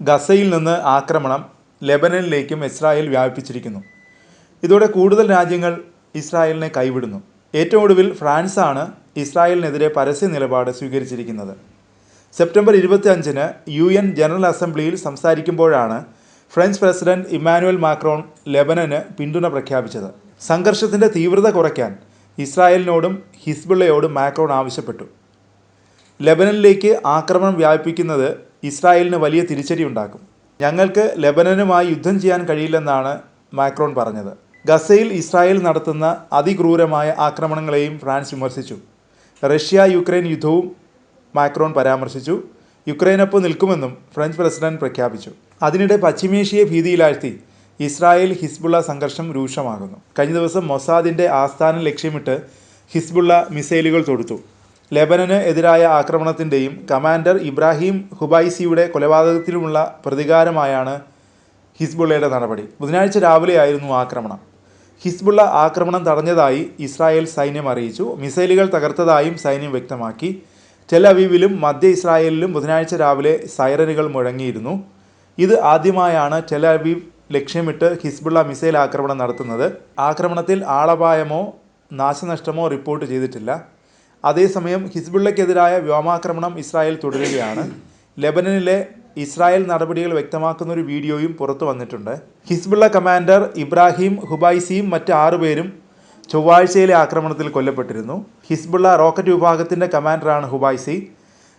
ഗസയിൽ നിന്ന് ആക്രമണം ലെബനനിലേക്കും ഇസ്രായേൽ വ്യാപിപ്പിച്ചിരിക്കുന്നു. ഇതോടെ കൂടുതൽ രാജ്യങ്ങൾ ഇസ്രായേലിനെ കൈവിടുന്നു. ഏറ്റവും ഒടുവിൽ ഫ്രാൻസാണ് ഇസ്രായേലിനെതിരെ പരസ്യ നിലപാട് സ്വീകരിച്ചിരിക്കുന്നത്. സെപ്റ്റംബർ 25-ന് UN ജനറൽ അസംബ്ലിയിൽ സംസാരിക്കുമ്പോഴാണ് ഫ്രഞ്ച് പ്രസിഡന്റ് ഇമ്മാനുവൽ മാക്രോൺ ലെബനന് പിന്തുണ പ്രഖ്യാപിച്ചത്. സംഘർഷത്തിൻ്റെ തീവ്രത കുറയ്ക്കാൻ ഇസ്രായേലിനോടും ഹിസ്ബുള്ളയോടും മാക്രോൺ ആവശ്യപ്പെട്ടു. ലെബനനിലേക്ക് ആക്രമണം വ്യാപിപ്പിക്കുന്നത് ഇസ്രായേലിന് വലിയ തിരിച്ചടിയുണ്ടാക്കും. ഞങ്ങൾക്ക് ലെബനനുമായി യുദ്ധം ചെയ്യാൻ കഴിയില്ലെന്നാണ് മാക്രോൺ പറഞ്ഞത്. ഗസയിൽ ഇസ്രായേൽ നടത്തുന്ന അതിക്രൂരമായ ആക്രമണങ്ങളെയും ഫ്രാൻസ് വിമർശിച്ചു. റഷ്യ-യുക്രൈൻ യുദ്ധവും മാക്രോൺ പരാമർശിച്ചു. യുക്രൈനൊപ്പം നിൽക്കുമെന്നും ഫ്രഞ്ച് പ്രസിഡന്റ് പ്രഖ്യാപിച്ചു. അതിനിടെ പശ്ചിമേഷ്യയെ ഭീതിയിലാഴ്ത്തി ഇസ്രായേൽ ഹിസ്ബുള്ള സംഘർഷം രൂക്ഷമാകുന്നു. കഴിഞ്ഞ ദിവസം മൊസാദിൻ്റെ ആസ്ഥാനം ലക്ഷ്യമിട്ട് ഹിസ്ബുള്ള മിസൈലുകൾ തൊടുത്തു. ലെബനന് എതിരായ ആക്രമണത്തിൻ്റെയും കമാൻഡർ ഇബ്രാഹിം ഹുബൈസിയുടെ കൊലപാതകത്തിലുമുള്ള പ്രതികാരമായാണ് ഹിസ്ബുള്ളയുടെ നടപടി. ബുധനാഴ്ച രാവിലെയായിരുന്നു ആക്രമണം. ഹിസ്ബുള്ള ആക്രമണം തടഞ്ഞതായി ഇസ്രായേൽ സൈന്യം അറിയിച്ചു. മിസൈലുകൾ തകർത്തതായും സൈന്യം വ്യക്തമാക്കി. ടെൽ അവീവിലും മധ്യ ഇസ്രായേലിലും ബുധനാഴ്ച രാവിലെ സൈറനുകൾ മുഴങ്ങിയിരുന്നു. ഇത് ആദ്യമായാണ് ടെൽ അവീവ് ലക്ഷ്യമിട്ട് ഹിസ്ബുള്ള മിസൈൽ ആക്രമണം നടത്തുന്നത്. ആക്രമണത്തിൽ ആളപായമോ നാശനഷ്ടമോ റിപ്പോർട്ട് ചെയ്തിട്ടില്ല. അതേസമയം ഹിസ്ബുള്ളയ്ക്കെതിരായ വ്യോമാക്രമണം ഇസ്രായേൽ തുടരുകയാണ്. ലെബനനിലെ ഇസ്രായേൽ നടപടികൾ വ്യക്തമാക്കുന്ന ഒരു വീഡിയോയും പുറത്തു വന്നിട്ടുണ്ട്. ഹിസ്ബുള്ള കമാൻഡർ ഇബ്രാഹിം ഹുബൈസിയും മറ്റ് 6 പേരും ചൊവ്വാഴ്ചയിലെ ആക്രമണത്തിൽ കൊല്ലപ്പെട്ടിരുന്നു. ഹിസ്ബുള്ള റോക്കറ്റ് വിഭാഗത്തിൻ്റെ കമാൻഡറാണ് ഹുബൈസി.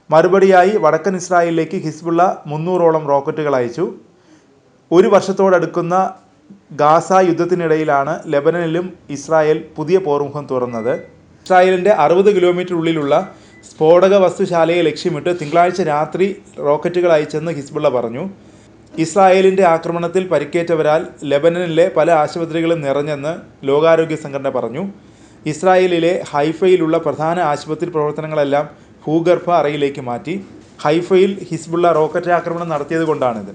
മറുപടിയായി വടക്കൻ ഇസ്രായേലിലേക്ക് ഹിസ്ബുള്ള 300ഓളം റോക്കറ്റുകൾ അയച്ചു. 1 വർഷത്തോടടുക്കുന്ന ഗാസ യുദ്ധത്തിനിടയിലാണ് ലെബനനിലും ഇസ്രായേൽ പുതിയ പോർമുഖം തുറന്നത്. ഇസ്രായേലിൻ്റെ 60 കിലോമീറ്റർ ഉള്ളിലുള്ള സ്ഫോടക വസ്തുശാലയെ ലക്ഷ്യമിട്ട് തിങ്കളാഴ്ച രാത്രി റോക്കറ്റുകൾ അയച്ചെന്ന് ഹിസ്ബുള്ള പറഞ്ഞു. ഇസ്രായേലിൻ്റെ ആക്രമണത്തിൽ പരിക്കേറ്റവരാൽ ലെബനനിലെ പല ആശുപത്രികളും നിറഞ്ഞെന്ന് ലോകാരോഗ്യ സംഘടന പറഞ്ഞു. ഇസ്രായേലിലെ ഹൈഫയിലുള്ള പ്രധാന ആശുപത്രി പ്രവർത്തനങ്ങളെല്ലാം ഭൂഗർഭ അറയിലേക്ക് മാറ്റി. ഹൈഫയിൽ ഹിസ്ബുള്ള റോക്കറ്റ് ആക്രമണം നടത്തിയതുകൊണ്ടാണിത്.